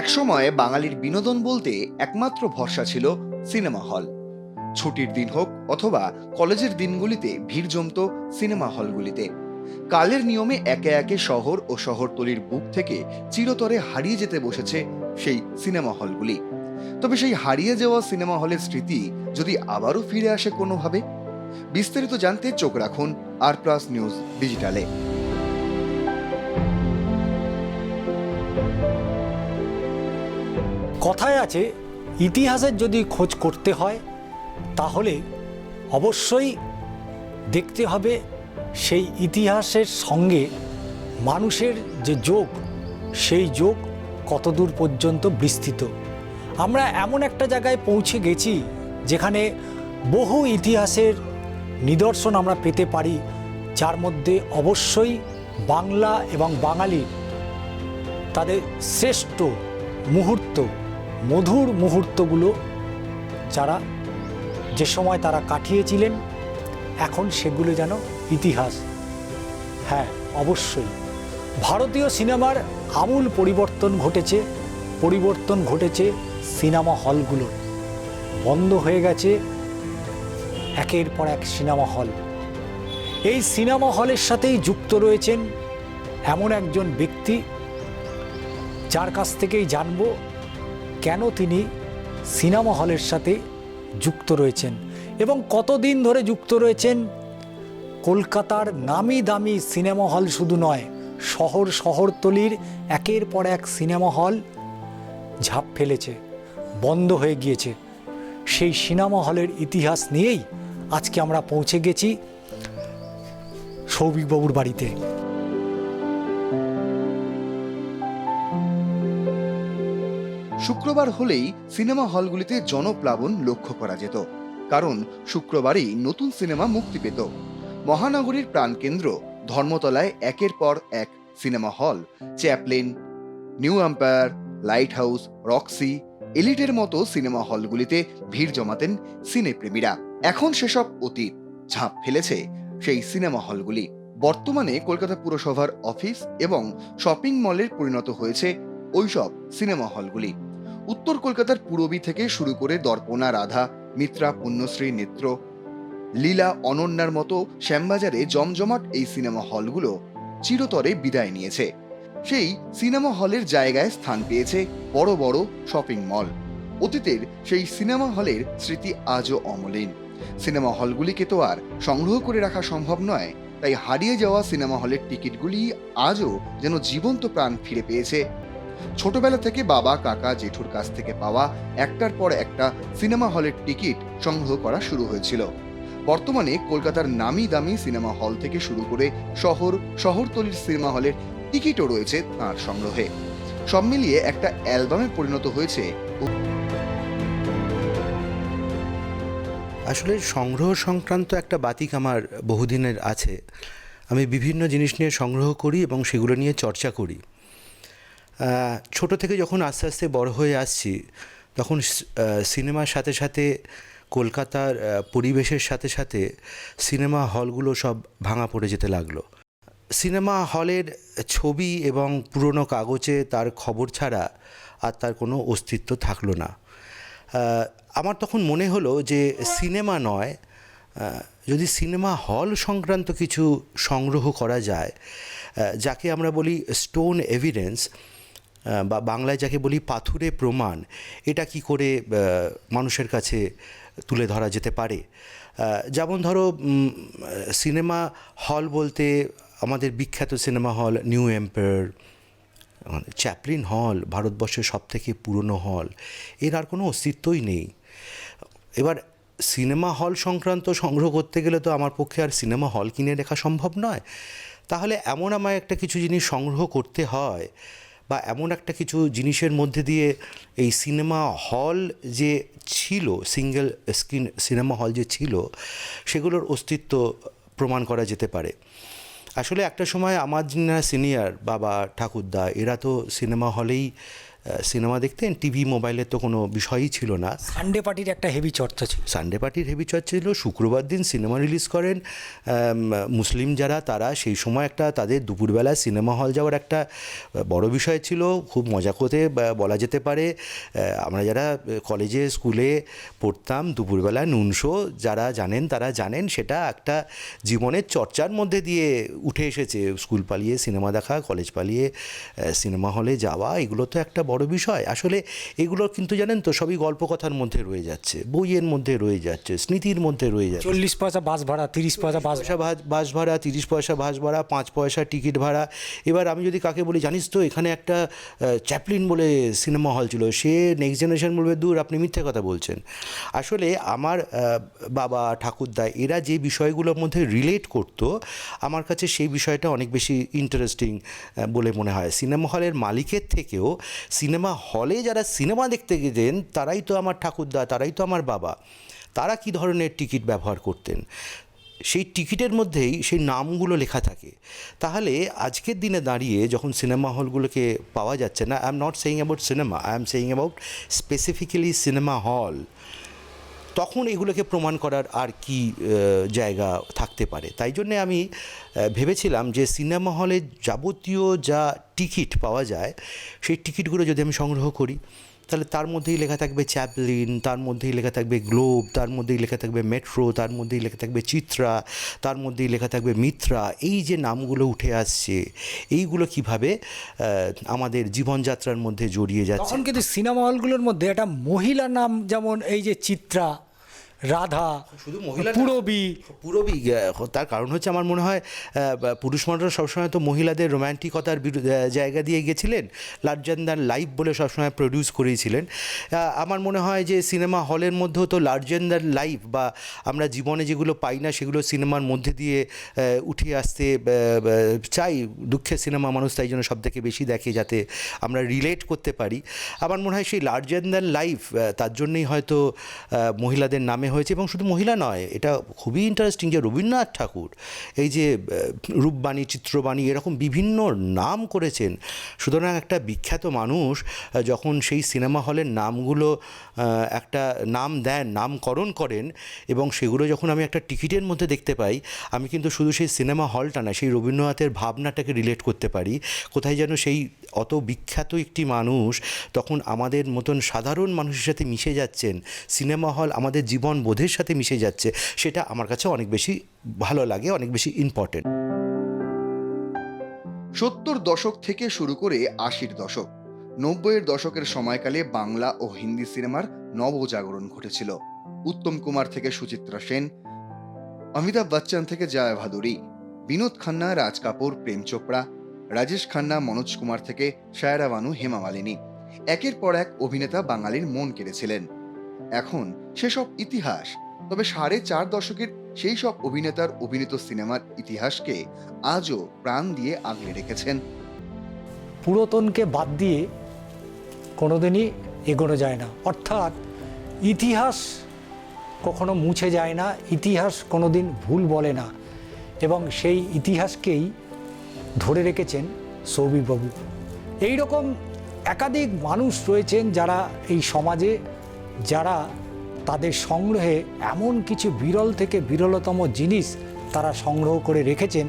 একসময় বাঙালির বিনোদন বলতে একমাত্র ভরসা ছিল সিনেমা হল। ছুটির দিন হোক অথবা কলেজের দিনগুলিতে ভিড় জমত সিনেমা হলগুলিতে। কালের নিয়মে একে একে শহর ও শহরতলির বুক থেকে চিরতরে হারিয়ে যেতে বসেছে সেই সিনেমা হলগুলি। তবে সেই হারিয়ে যাওয়া সিনেমা হলের স্মৃতি যদি আবারও ফিরে আসে কোনোভাবে, বিস্তারিত জানতে চোখ রাখুন আর+ নিউজ ডিজিটালে। কথায় আছে, ইতিহাসের যদি খোঁজ করতে হয় তাহলে অবশ্যই দেখতে হবে সেই ইতিহাসের সঙ্গে মানুষের যে যোগ, সেই যোগ কতদূর পর্যন্ত বিস্তৃত। আমরা এমন একটা জায়গায় পৌঁছে গেছি যেখানে বহু ইতিহাসের নিদর্শন আমরা পেতে পারি, যার মধ্যে অবশ্যই বাংলা এবং বাঙালির তাদের শ্রেষ্ঠ মুহূর্ত, মধুর মুহূর্তগুলো যারা যে সময় তারা কাটিয়েছিলেন, এখন সেগুলো যেন ইতিহাস। হ্যাঁ, অবশ্যই ভারতীয় সিনেমার আমূল পরিবর্তন ঘটেছে সিনেমা হলগুলোর। বন্ধ হয়ে গেছে একের পর এক সিনেমা হল। এই সিনেমা হলের সাথেই যুক্ত রয়েছেন এমন একজন ব্যক্তি, যার কাছ থেকেই জানবো কেন তিনি সিনেমা হলের সাথে যুক্ত রয়েছেন এবং কতদিন ধরে যুক্ত রয়েছেন। কলকাতার নামি দামি সিনেমা হল শুধু নয়, শহরতলির একের পর এক সিনেমা হল ঝাঁপ ফেলেছে, বন্ধ হয়ে গিয়েছে। সেই সিনেমা হলের ইতিহাস নিয়েই আজকে আমরা পৌঁছে গেছি সৌভিকবাবুর বাড়িতে। শুক্রবার হলেই সিনেমা হলগুলিতে জনপ্লাবন লক্ষ্য করা যেত, কারণ শুক্রবারই নতুন সিনেমা মুক্তি পেত। মহানগরীর প্রাণকেন্দ্র ধর্মতলায় একের পর এক cinema hall, Chaplin, New Empire, Light House, Roxy, এলিটের মতো সিনেমা হলগুলিতে ভিড় জমাতেন সিনেপ্রেমীরা। এখন সেসব অতীত, ঝাঁপ ফেলেছে সেই সিনেমা হলগুলি। বর্তমানে কলকাতা পুরসভার অফিস এবং শপিং মলের পরিণত হয়েছে ওইসব সিনেমা হলগুলি। উত্তর কলকাতার পূরবী থেকে শুরু করে দর্পণা, রাধা, মিত্রা, পুণ্যশ্রী, নেত্র, লীলা, অনন্যার মতো শ্যামবাজারে জমজমাট এই সিনেমা হলগুলো চিরতরে বিদায় নিয়েছে। সেই সিনেমা হলের জায়গায় স্থান পেয়েছে বড় বড় শপিং মল। অতীতের সেই সিনেমা হলের স্মৃতি আজও অমলিন। সিনেমা হলগুলিকে তো আর সংগ্রহ করে রাখা সম্ভব নয়, তাই হারিয়ে যাওয়া সিনেমা হলের টিকিটগুলি আজও যেন জীবন্ত প্রাণ ফিরে পেয়েছে। ছোটবেলা থেকে বাবা, কাকা, জেঠুর কাছ থেকে পাওয়া একটার পর একটা সিনেমা হলের টিকিট সংগ্রহ করা শুরু হয়েছিল। বর্তমানে কলকাতার নামি দামি সিনেমা হল থেকে শুরু করে শহরতলির সিনেমা হলের টিকিটও রয়েছে তাঁর সংগ্রহে। সব মিলিয়ে একটা অ্যালবামে পরিণত হয়েছে। আসলে সংগ্রহ সংক্রান্ত একটা বাতিক আমার বহুদিনের আছে। আমি বিভিন্ন জিনিস নিয়ে সংগ্রহ করি এবং সেগুলো নিয়ে চর্চা করি। ছোট থেকে যখন আস্তে আস্তে বড় হয়ে আসছি, তখন সিনেমার সাথে সাথে কলকাতার পরিবেশের সাথে সাথে সিনেমা হলগুলো সব ভাঙা পড়ে যেতে লাগলো। সিনেমা হলের ছবি এবং পুরনো কাগজে তার খবর ছাড়া আর তার কোনো অস্তিত্ব থাকলো না। আমার তখন মনে হলো যে সিনেমা নয়, যদি সিনেমা হল সংক্রান্ত কিছু সংগ্রহ করা যায়, যাকে আমরা বলি স্টোন এভিডেন্স বা বাংলায় যাকে বলি পাথুরে প্রমাণ, এটা কি করে মানুষের কাছে তুলে ধরা যেতে পারে। যেমন ধরো, সিনেমা হল বলতে আমাদের বিখ্যাত cinema hall new empire, Chaplin হল ভারতবর্ষের সবথেকে পুরনো হল, এর আর কোনো অস্তিত্বই নেই। এবার সিনেমা হল সংক্রান্ত সংগ্রহ করতে গেলে তো আমার পক্ষে আর সিনেমা হল কিনে রাখা সম্ভব নয়। তাহলে এমন আমার একটা কিছু জিনিস সংগ্রহ করতে হয়, বা এমন একটা কিছু জিনিসের মধ্যে দিয়ে এই সিনেমা হল যে ছিল, সিঙ্গেল স্ক্রিন সিনেমা হল যে ছিল, সেগুলোর অস্তিত্ব প্রমাণ করা যেতে পারে। আসলে একটা সময় আমার যিনি সিনিয়র বাবা, ঠাকুরদা, এরা তো সিনেমা হলেই সিনেমা দেখতেন, টিভি মোবাইলের তো কোনো বিষয়ই ছিল না। সানডে পার্টির একটা হেভি চর্চা ছিল। সানডে পার্টির হেভি চর্চা ছিল, শুক্রবার দিন সিনেমা রিলিজ করেন। মুসলিম যারা তারা সেই সময় একটা তাদের দুপুরবেলা সিনেমা হল যাওয়ার একটা বড় বিষয় ছিল, খুব মজা করতে বলা যেতে পারে। আমরা যারা কলেজে স্কুলে পড়তাম দুপুরবেলা নুন শো, যারা জানেন তারা জানেন, সেটা একটা জীবনের চর্চার মধ্যে দিয়ে উঠে এসেছে। স্কুল পালিয়ে সিনেমা দেখা, কলেজ পালিয়ে সিনেমা হলে যাওয়া, এগুলো তো একটা বড় বিষয়। আসলে এগুলো কিন্তু জানেন তো সবই গল্প কথার মধ্যে রয়ে যাচ্ছে, বইয়ের মধ্যে রয়ে যাচ্ছে, স্মৃতির মধ্যে রয়ে যাচ্ছে। 40 পয়সা বাস ভাড়া, 30 পয়সা বাস বাস ভাড়া, 30 পয়সা বাস ভাড়া, 5 পয়সা টিকিট ভাড়া। এবার আমি যদি কাকে বলি, জানিস তো এখানে একটা চ্যাপলিন বলে সিনেমা হল ছিল, সে নেক্সট জেনারেশন বলবে দূর আপনি মিথ্যে কথা বলছেন। আসলে আমার বাবা ঠাকুরদা এরা যে বিষয়গুলোর মধ্যে রিলেট করতো, আমার কাছে সেই বিষয়টা অনেক বেশি ইন্টারেস্টিং বলে মনে হয়। সিনেমা হলের মালিকের থেকেও সিনেমা হলে যারা সিনেমা দেখতে গেতেন তারাই তো আমার ঠাকুরদা, তারাই তো আমার বাবা। তারা কী ধরনের টিকিট ব্যবহার করতেন, সেই টিকিটের মধ্যেই সেই নামগুলো লেখা থাকে। তাহলে আজকের দিনে দাঁড়িয়ে যখন সিনেমা হলগুলোকে পাওয়া যাচ্ছে না, I am not saying about cinema, I am saying about specifically cinema hall, তখন এগুলোকে প্রমাণ করার আর কি জায়গা থাকতে পারে। তাই জন্যে আমি ভেবেছিলাম যে সিনেমা হলে যাবতীয় যা টিকিট পাওয়া যায় সেই টিকিটগুলো যদি আমি সংগ্রহ করি, তাহলে তার মধ্যেই লেখা থাকবে চ্যাপলিন, তার মধ্যেই লেখা থাকবে গ্লোব, তার মধ্যেই লেখা থাকবে মেট্রো, তার মধ্যেই লেখা থাকবে চিত্রা, তার মধ্যেই লেখা থাকবে মিত্রা। এই যে নামগুলো উঠে আসছে, এইগুলো কিভাবে আমাদের জীবনযাত্রার মধ্যে জড়িয়ে যাচ্ছে। তখন কিন্তু সিনেমা হলগুলোর মধ্যে একটা মহিলা নাম, যেমন এই যে চিত্রা, রাধা, শুধু মহিলা পুরবী, তার কারণ হচ্ছে আমার মনে হয় পুরুষ মানুষরা সবসময় তো মহিলাদের রোম্যান্টিকতার জায়গা দিয়ে গেছিলেন, লার্জার দ্যান লাইফ বলে সবসময় প্রডিউস করেছিলেন। আমার মনে হয় যে সিনেমা হলের মধ্যেও তো লার্জার দ্যান লাইফ বা আমরা জীবনে যেগুলো পাই না সেগুলো সিনেমার মধ্যে দিয়ে উঠে আসতে চাই। দুঃখের সিনেমা মানুষ তাই জন্য সব থেকে বেশি দেখে, যাতে আমরা রিলেট করতে পারি। আমার মনে হয় সেই লার্জার দ্যান লাইফ তার জন্যই হয়তো মহিলাদের নামে হয়েছে। এবং শুধু মহিলা নয়, এটা খুবই ইন্টারেস্টিং যে রবীন্দ্রনাথ ঠাকুর এই যে রূপবাণী, চিত্রবাণী এরকম বিভিন্ন নাম করেছেন। সুতরাং একটা বিখ্যাত মানুষ যখন সেই সিনেমা হলের নামগুলো একটা নাম দেন, নামকরণ করেন, এবং সেগুলো যখন আমি একটা টিকিটের মধ্যে দেখতে পাই, আমি কিন্তু শুধু সেই সিনেমা হলটা না, সেই রবীন্দ্রনাথের ভাবনাটাকে রিলেট করতে পারি। কোথায় যেন সেই অত বিখ্যাত একটি মানুষ তখন আমাদের মতন সাধারণ মানুষের সাথে মিশে যাচ্ছেন, সিনেমা হল আমাদের জীবন বোধের সাথে মিশে যাচ্ছে, সেটা আমার কাছে অনেক বেশি ভালো লাগে, অনেক বেশি ইম্পর্টেন্ট। 70 দশক থেকে শুরু করে 80-র দশক, 90-এর দশকের সময়কালে বাংলা ও হিন্দি সিনেমার নবজাগরণ ঘটেছিল। উত্তম কুমার থেকে সুচিত্রা সেন, অমিতাভ বচ্চন থেকে জয়া ভাদুরী, বিনোদ খান্না, রাজ কাপুর, প্রেম চোপড়া, রাজেশ খান্না, মনোজ কুমার থেকে শায়রা বানু, হেমা মালিনী, একের পর এক অভিনেতা বাঙালির মন কেড়েছিলেন। এখন সেসব ইতিহাস, তবে 4.5 দশকের সেই সব অভিনেতার অভিনীত সিনেমার ইতিহাসকে আজও প্রাণ দিয়ে আগলে রেখেছেন। পুরাতনকে বাদ দিয়ে কোনোদিনই এগোনো যায় না। অর্থাৎ ইতিহাস কখনো মুছে যায় না, ইতিহাস কোনোদিন ভুল বলে না, এবং সেই ইতিহাসকেই ধরে রেখেছেন সৌভিকবাবু। এই রকম একাধিক মানুষ রয়েছেন যারা এই সমাজে, যারা তাদের সংগ্রহে এমন কিছু বিরল থেকে বিরলতম জিনিস তারা সংগ্রহ করে রেখেছেন,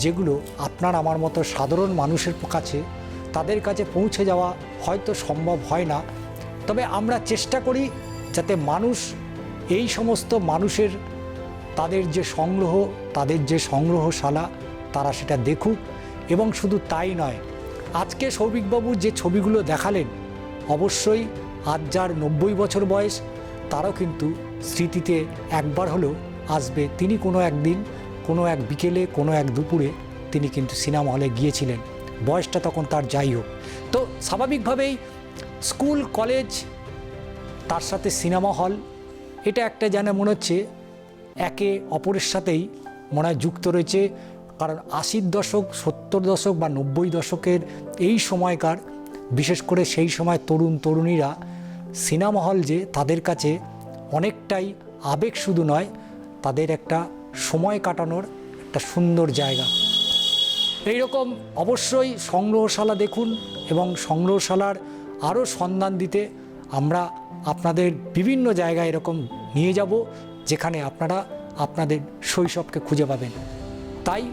যেগুলো আপনার আমার মতো সাধারণ মানুষের কাছে, তাদের কাছে পৌঁছে যাওয়া হয়তো সম্ভব হয় না। তবে আমরা চেষ্টা করি যাতে মানুষ এই সমস্ত মানুষের তাদের যে সংগ্রহ, তাদের যে সংগ্রহশালা, তারা সেটা দেখুক। এবং শুধু তাই নয়, আজকে সৌভিকবাবু যে ছবিগুলো দেখালেন, অবশ্যই আজ যার 90 বছর বয়স, তারও কিন্তু স্মৃতিতে একবার হলেও আসবে তিনি কোনো একদিন, কোনো এক বিকেলে, কোনো এক দুপুরে তিনি কিন্তু সিনেমা হলে গিয়েছিলেন। বয়সটা তখন তার যাই হোক, তো স্বাভাবিকভাবেই স্কুল, কলেজ, তার সাথে সিনেমা হল, এটা একটা যেন মনে হচ্ছে একে অপরের সাথেই মনে হয় যুক্ত রয়েছে। কারণ 80-র দশক, 70 দশক বা 90 দশকের এই সময়কার, বিশেষ করে সেই সময় তরুণ তরুণীরা সিনেমা হল যে তাদের কাছে অনেকটাই আবেগ শুধু নয়, তাদের একটা সময় কাটানোর একটা সুন্দর জায়গা। এই রকম অবশ্যই সংগ্রহশালা দেখুন, এবং সংগ্রহশালার আরও সন্ধান দিতে আমরা আপনাদের বিভিন্ন জায়গায় এরকম নিয়ে যাব, যেখানে আপনারা আপনাদের শৈশবকে খুঁজে পাবেন। তাই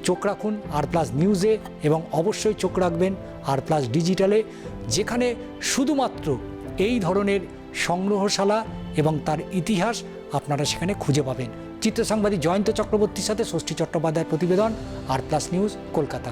চোখ রাখুন আর+ নিউজে এবং অবশ্যই চোখ রাখবেন আর+ ডিজিটালে, যেখানে শুধুমাত্র এই ধরনের সংগ্রহশালা এবং তার ইতিহাস আপনারা সেখানে খুঁজে পাবেন। চিত্র সাংবাদিক জয়ন্ত চক্রবর্তীর সাথে ষষ্ঠী চট্টোপাধ্যায়ের প্রতিবেদন, আর+ নিউজ, কলকাতা।